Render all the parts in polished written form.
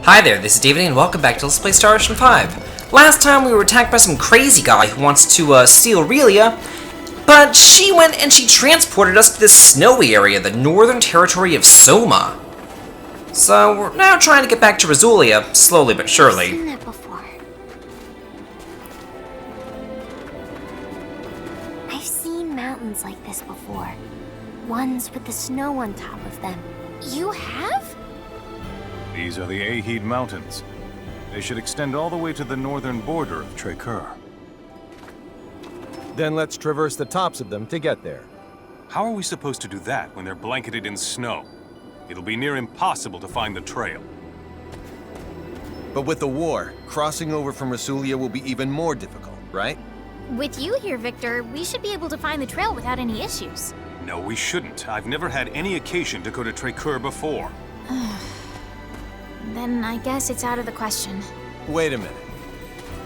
Hi there, this is David and welcome back to Let's Play Starship 5. Last time we were attacked by some crazy guy who wants to steal Aurelia, but she went and she transported us to this snowy area, the northern territory of Soma. So we're now trying to get back to Rasulia, slowly but surely. I've seen that before. I've seen mountains like this before. Ones with the snow on top of them. You have? These are the Ahed Mountains. They should extend all the way to the northern border of Trekkur. Then let's traverse the tops of them to get there. How are we supposed to do that when they're blanketed in snow? It'll be near impossible to find the trail. But with the war, crossing over from Rasulia will be even more difficult, right? With you here, Victor, we should be able to find the trail without any issues. No, we shouldn't. I've never had any occasion to go to Trekkur before. Then I guess it's out of the question. Wait a minute.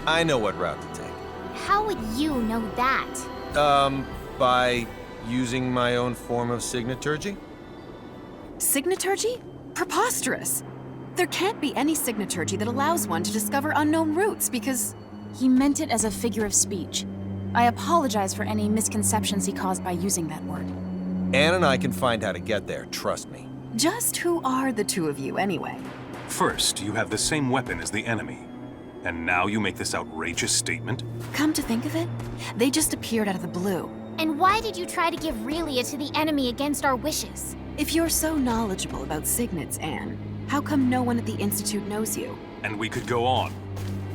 I know what route to take. How would you know that? By using my own form of signaturgy? Signaturgy? Preposterous! There can't be any signaturgy that allows one to discover unknown routes because... He meant it as a figure of speech. I apologize for any misconceptions he caused by using that word. Anne and I can find how to get there, trust me. Just who are the two of you, anyway? First, you have the same weapon as the enemy. And now you make this outrageous statement? Come to think of it, they just appeared out of the blue. And why did you try to give Relia to the enemy against our wishes? If you're so knowledgeable about signets, Anne, how come no one at the Institute knows you? And we could go on.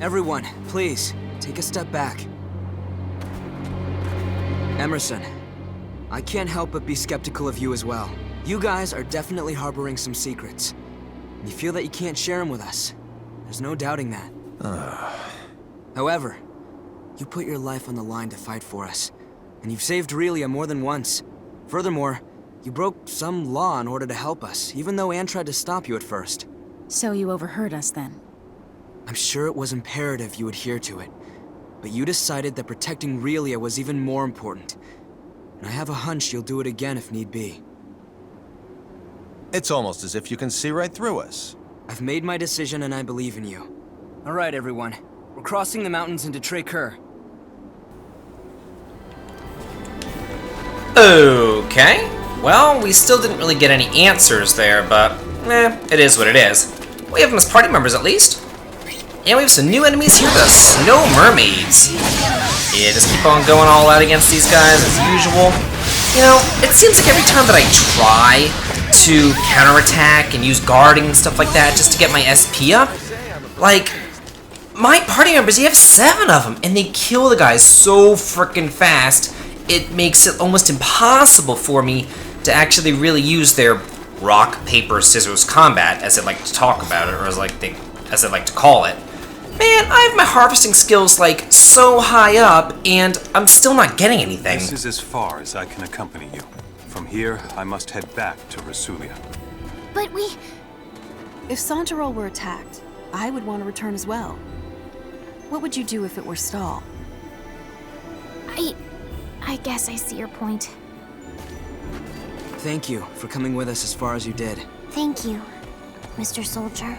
Everyone, please, take a step back. Emerson, I can't help but be skeptical of you as well. You guys are definitely harboring some secrets. You feel that you can't share them with us. There's no doubting that. However, you put your life on the line to fight for us, and you've saved Aurelia more than once. Furthermore, you broke some law in order to help us, even though Anne tried to stop you at first. So you overheard us then? I'm sure it was imperative you adhere to it, but you decided that protecting Aurelia was even more important. And I have a hunch you'll do it again if need be. It's almost as if you can see right through us. I've made my decision and I believe in you. All right, everyone. We're crossing the mountains into Trekkur. Okay. Well, we still didn't really get any answers there, but it is what it is. We have them as party members at least. And we have some new enemies here, the Snow Mermaids. Yeah, just keep on going all out against these guys as usual. You know, it seems like every time that I try to counterattack and use guarding and stuff like that just to get my SP up, like, my party members, you have 7 of them, and they kill the guys so freaking fast, it makes it almost impossible for me to actually really use their rock, paper, scissors combat, as they like to talk about it, or as they like to call it. Man, I have my harvesting skills, like, so high up, and I'm still not getting anything. This is as far as I can accompany you. From here, I must head back to Rasulia. But we... If Santarol were attacked, I would want to return as well. What would you do if it were Stahl? I guess I see your point. Thank you for coming with us as far as you did. Thank you, Mr. Soldier.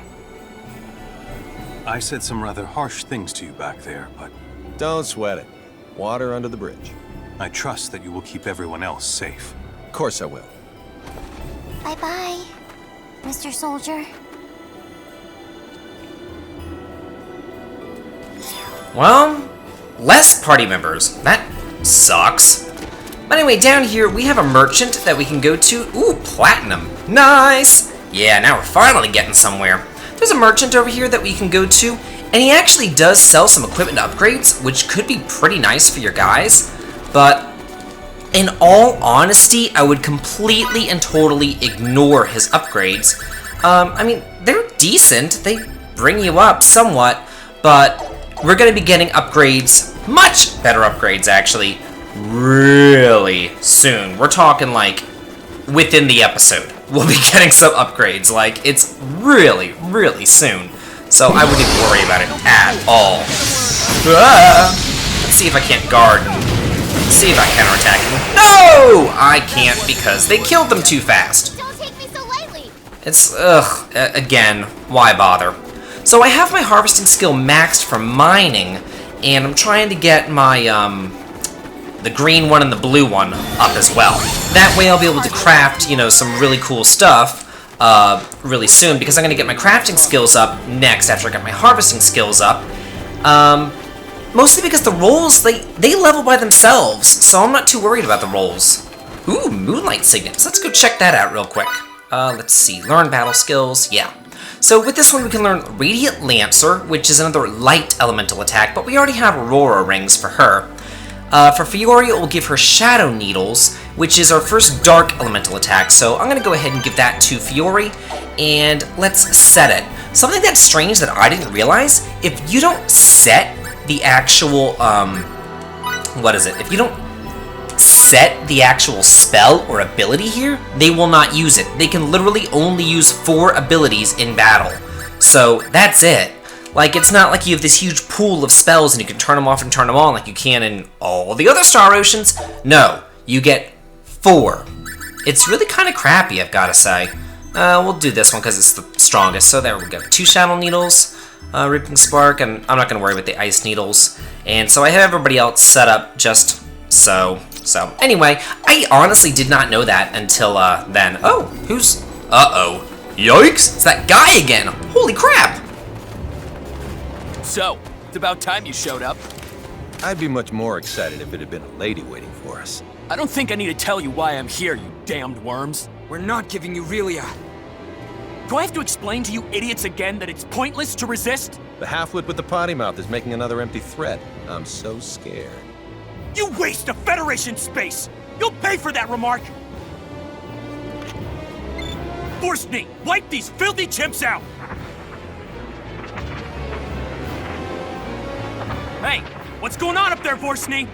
I said some rather harsh things to you back there, but Don't sweat it. Water under the bridge. I trust that you will keep everyone else safe. Of course I will. Bye-bye, Mr. Soldier. Well, less party members. That sucks. But anyway, down here we have a merchant that we can go to. Ooh, platinum. Nice! Yeah, now we're finally getting somewhere. There's a merchant over here that we can go to, and he actually does sell some equipment upgrades, which could be pretty nice for your guys. But in all honesty, I would completely and totally ignore his upgrades. I mean, they're decent. They bring you up somewhat, but we're going to be getting upgrades, much better upgrades actually, really soon. We're talking like within the episode. We'll be getting some upgrades. Like, it's really, really soon. So I wouldn't even worry about it at all. Let's see if I can't guard. See if I counterattack him. No! I can't because they killed them too fast. Don't take me so lightly! It's, again, why bother? So I have my harvesting skill maxed for mining, and I'm trying to get my, the green one and the blue one up as well. That way I'll be able to craft, you know, some really cool stuff, really soon, because I'm going to get my crafting skills up next after I get my harvesting skills up. Mostly because the rolls, they level by themselves, so I'm not too worried about the rolls. Ooh, Moonlight Signets. Let's go check that out real quick. Let's see, learn battle skills, yeah. So with this one we can learn Radiant Lancer, which is another light elemental attack, but we already have Aurora Rings for her. For Fiore, it will give her Shadow Needles, which is our first dark elemental attack, so I'm going to go ahead and give that to Fiore, and let's set it. Something that's strange that I didn't realize, if you don't set the actual, if you don't set the actual spell or ability here, they will not use it. They can literally only use 4 abilities in battle. So that's it. Like, it's not like you have this huge pool of spells and you can turn them off and turn them on like you can in all the other Star Oceans. No, you get 4. It's really kind of crappy, I've got to say. We'll do this one because it's the strongest. So there we go. 2 Shadow Needles, Reaping Spark, and I'm not going to worry with the Ice Needles. And so I have everybody else set up just so. So, anyway, I honestly did not know that until, then. Oh, who's... Uh-oh. Yikes! It's that guy again! Holy crap! So, it's about time you showed up. I'd be much more excited if it had been a lady waiting for us. I don't think I need to tell you why I'm here, you damned worms. We're not giving you Relia. Do I have to explain to you idiots again that it's pointless to resist? The halfwit with the potty mouth is making another empty threat. I'm so scared. You waste of Federation space! You'll pay for that remark! Forstny, wipe these filthy chimps out! Hey, what's going on up there, Forstny?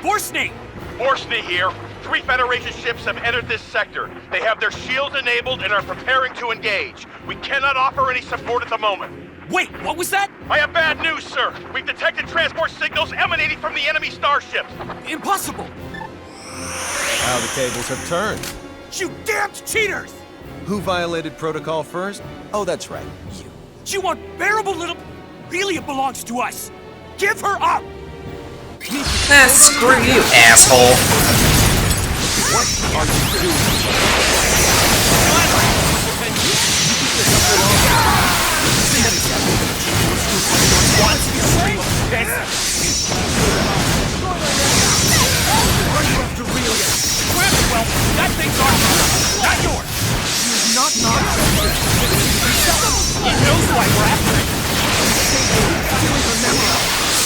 Forstny! Forstny here. 3 Federation ships have entered this sector. They have their shields enabled and are preparing to engage. We cannot offer any support at the moment. Wait, what was that? I have bad news, sir. We've detected transport signals emanating from the enemy starships. Impossible! Now the tables have turned. You damned cheaters! Who violated protocol first? Oh, that's right, you. You unbearable little... Relia belongs to us! Give her up! Nah, screw you, asshole. What are you doing? Well, that thing's ours, not yours! Not It knows why we're after it!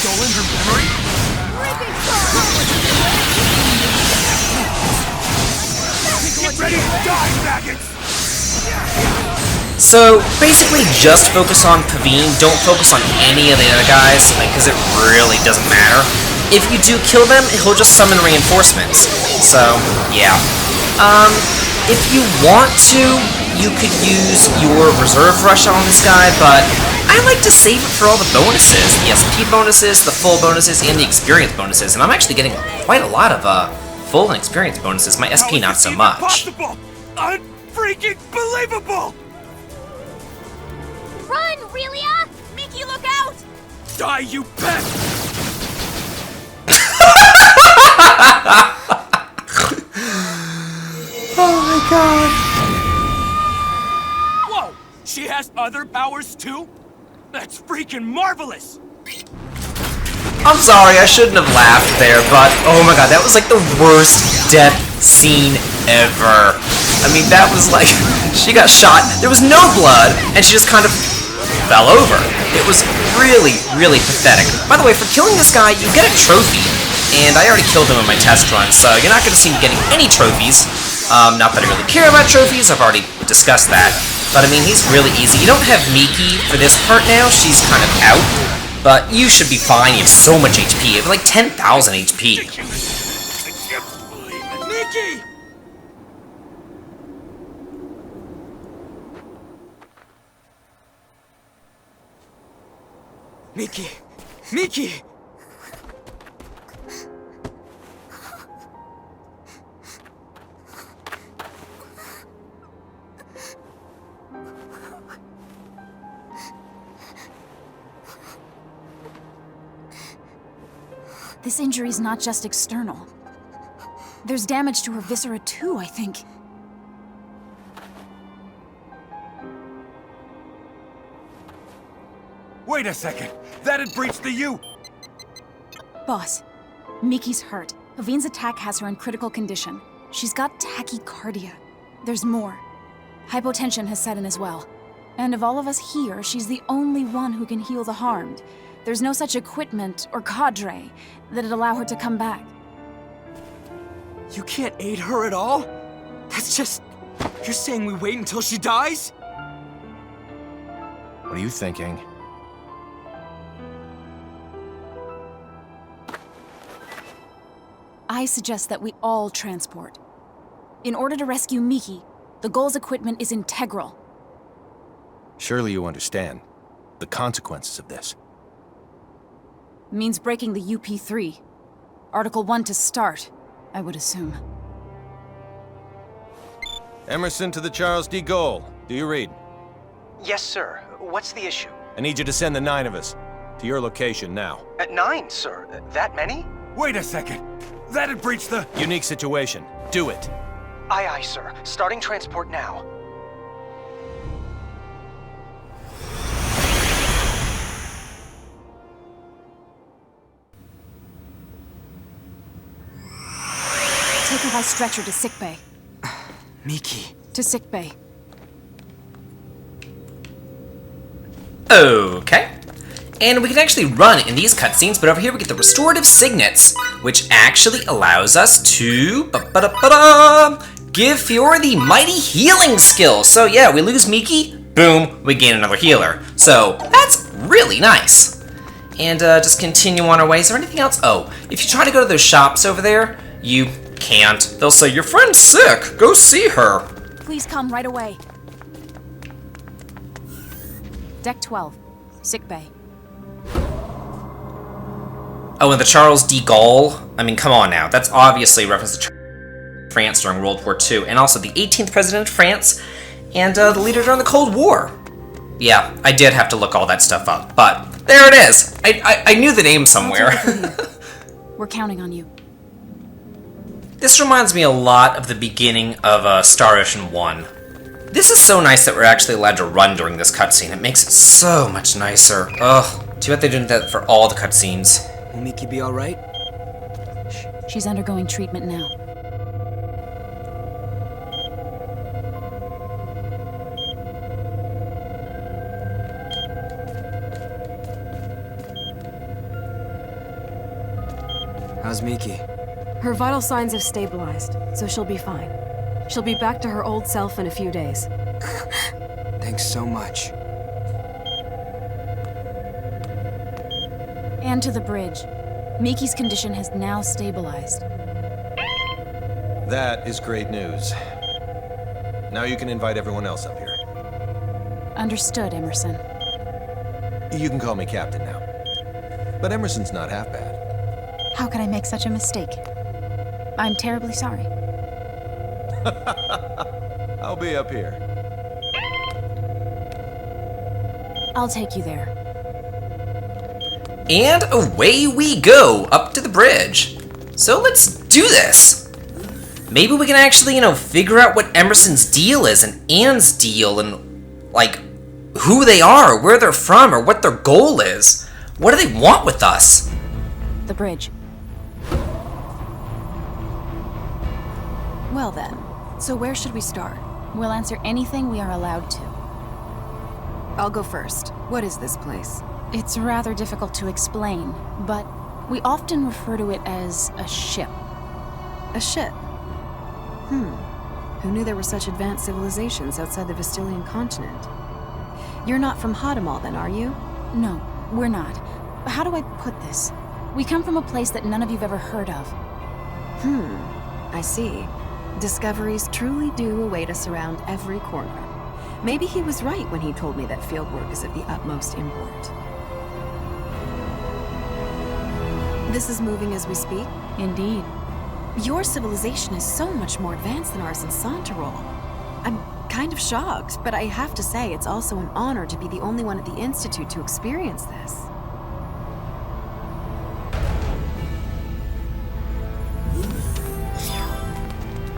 Stolen her memory? Get ready to die, maggots! So, basically just focus on Pavine, don't focus on any of the other guys, because it really doesn't matter. If you do kill them, he'll just summon reinforcements. So, yeah. If you want to, you could use your reserve rush on this guy, but I like to save it for all the bonuses. The SP bonuses, the full bonuses, and the experience bonuses, and I'm actually getting quite a lot of, full and experience bonuses. My SP not so much. Impossible! Unfreaking believable! Run, Relia! Miki, look out! Die, you pest! Oh my god. Whoa! She has other powers too? That's freaking marvelous! I'm sorry, I shouldn't have laughed there, but oh my god, that was like the worst death scene ever. I mean, that was like, she got shot, there was no blood, and she just kind of fell over. It was really, really pathetic. By the way, for killing this guy, you get a trophy, and I already killed him in my test run, so you're not going to see me getting any trophies. Not that I really care about trophies, I've already discussed that. But I mean, he's really easy. You don't have Miki for this part now, she's kind of out. But you should be fine, you have so much HP. You have like 10,000 HP. I can't believe it! Miki! Miki! Miki! This injury's not just external. There's damage to her viscera too, I think. Wait a second! That had breached the U! Boss, Miki's hurt. Pavine's attack has her in critical condition. She's got tachycardia. There's more. Hypotension has set in as well. And of all of us here, she's the only one who can heal the harmed. There's no such equipment or cadre that'd allow her to come back. You can't aid her at all? That's just... You're saying we wait until she dies? What are you thinking? I suggest that we all transport. In order to rescue Miki, the Gaull's equipment is integral. Surely you understand the consequences of this. Means breaking the UP3. Article 1 to start, I would assume. Emerson to the Charles D. Gaulle. Do you read? Yes, sir. What's the issue? I need you to send the 9 of us to your location now. At 9, sir. That many? Wait a second! That had breached the... Unique situation. Do it. Aye, aye, sir. Starting transport now. Take her by stretcher to sickbay. Miki. To sickbay. Okay. And we can actually run in these cutscenes, but over here we get the restorative signets, which actually allows us to give Fiora the mighty healing skill. So yeah, we lose Miki, boom, we gain another healer. So that's really nice. And just continue on our way. Is there anything else? Oh, if you try to go to those shops over there, you can't. They'll say, your friend's sick, go see her. Please come right away. Deck 12, sickbay. Oh, and the Charles D. Gaulle? I mean, come on now. That's obviously a reference to France during World War II, and also the 18th president of France, and the leader during the Cold War. Yeah, I did have to look all that stuff up, but there it is. I knew the name somewhere. We're counting on you. This reminds me a lot of the beginning of Star Ocean 1. This is so nice that we're actually allowed to run during this cutscene. It makes it so much nicer. Ugh, too bad they didn't do that for all the cutscenes. Will Miki be alright? She's undergoing treatment now. How's Miki? Her vital signs have stabilized, so she'll be fine. She'll be back to her old self in a few days. Thanks so much. And to the bridge. Miki's condition has now stabilized. That is great news. Now you can invite everyone else up here. Understood, Emerson. You can call me Captain now. But Emerson's not half bad. How could I make such a mistake? I'm terribly sorry. I'll be up here. I'll take you there. And away we go, up to the bridge. So let's do this. Maybe we can actually, figure out what Emerson's deal is and Anne's deal and, like, who they are, where they're from, or what their goal is. What do they want with us? The bridge. Well then, so where should we start? We'll answer anything we are allowed to. I'll go first. What is this place? It's rather difficult to explain, but we often refer to it as a ship. A ship? Who knew there were such advanced civilizations outside the Vestilian continent? You're not from Hadamal then, are you? No, we're not. How do I put this? We come from a place that none of you've ever heard of. I see. Discoveries truly do await us around every corner. Maybe he was right when he told me that fieldwork is of the utmost import. This is moving as we speak? Indeed. Your civilization is so much more advanced than ours in Santarol. I'm kind of shocked, but I have to say it's also an honor to be the only one at the Institute to experience this.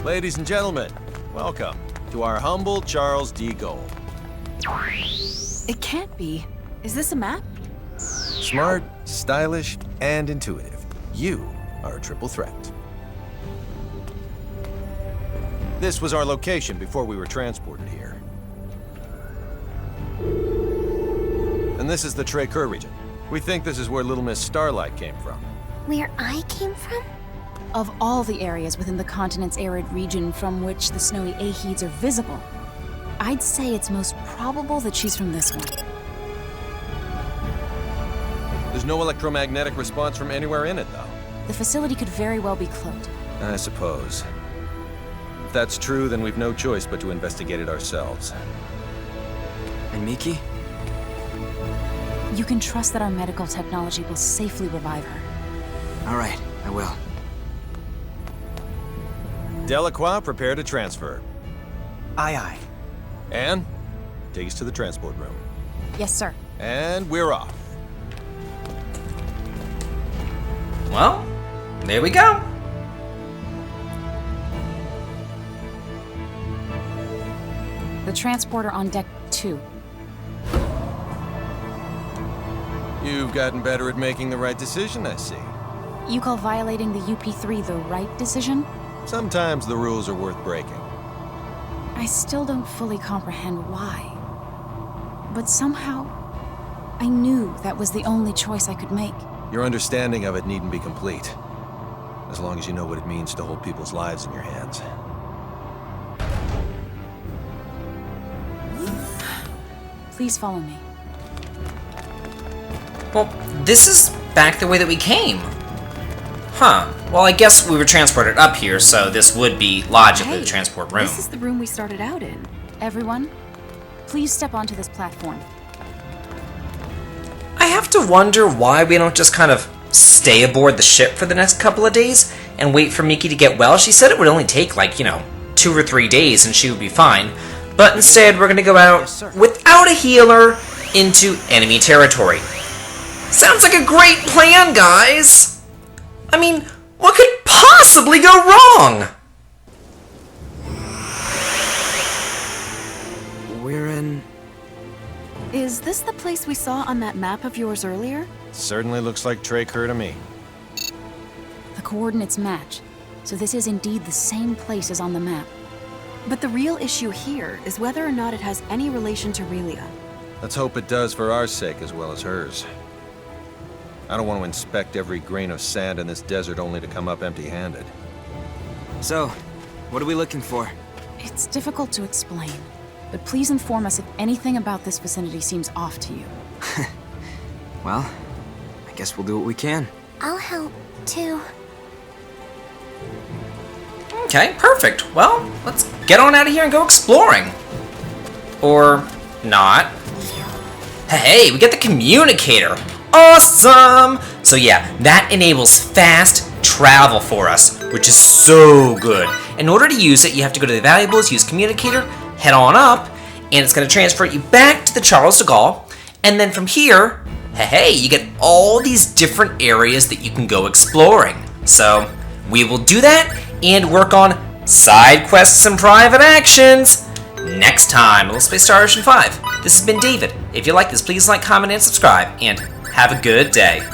Ladies and gentlemen, welcome to our humble Charles D. Gaulle. It can't be. Is this a map? Smart, stylish, and intuitive. You are a triple threat. This was our location before we were transported here. And this is the Tracur region. We think this is where Little Miss Starlight came from. Where I came from? Of all the areas within the continent's arid region from which the snowy Aheeds are visible, I'd say it's most probable that she's from this one. There's no electromagnetic response from anywhere in it, though. The facility could very well be cloaked. I suppose. If that's true, then we've no choice but to investigate it ourselves. And Miki? You can trust that our medical technology will safely revive her. All right, I will. Delacroix, prepare to transfer. Aye, aye. Anne, take us to the transport room. Yes, sir. And we're off. Well, there we go. The transporter on deck 2. You've gotten better at making the right decision, I see. You call violating the UP3 the right decision? Sometimes the rules are worth breaking. I still don't fully comprehend why. But somehow, I knew that was the only choice I could make. Your understanding of it needn't be complete, as long as you know what it means to hold people's lives in your hands. Please follow me. Well, this is back the way that we came. Huh. Well, I guess we were transported up here, so this would be logically the transport room. This is the room we started out in. Everyone, please step onto this platform. I have to wonder why we don't just kind of stay aboard the ship for the next couple of days and wait for Miki to get well. She said it would only take, like, 2 or 3 days and she would be fine. But instead, we're going to go out without a healer into enemy territory. Sounds like a great plan, guys! I mean, what could possibly go wrong? We're in... Is this the place we saw on that map of yours earlier? Certainly looks like Tracur to me. The coordinates match, so this is indeed the same place as on the map. But the real issue here is whether or not it has any relation to Relia. Let's hope it does for our sake as well as hers. I don't want to inspect every grain of sand in this desert only to come up empty-handed. So, what are we looking for? It's difficult to explain, but please inform us if anything about this vicinity seems off to you. Well, I guess we'll do what we can. I'll help, too. Okay, perfect. Well, let's get on out of here and go exploring. Or not. Hey, we get the communicator. Awesome! So yeah, that enables fast travel for us, which is so good. In order to use it, you have to go to the valuables, use communicator, head on up, and it's going to transfer you back to the Charles de Gaulle. And then from here, hey, you get all these different areas that you can go exploring. So we will do that and work on side quests and private actions next time. Let's play Starship 5. This has been David. If you like this, please like, comment, and subscribe, and have a good day.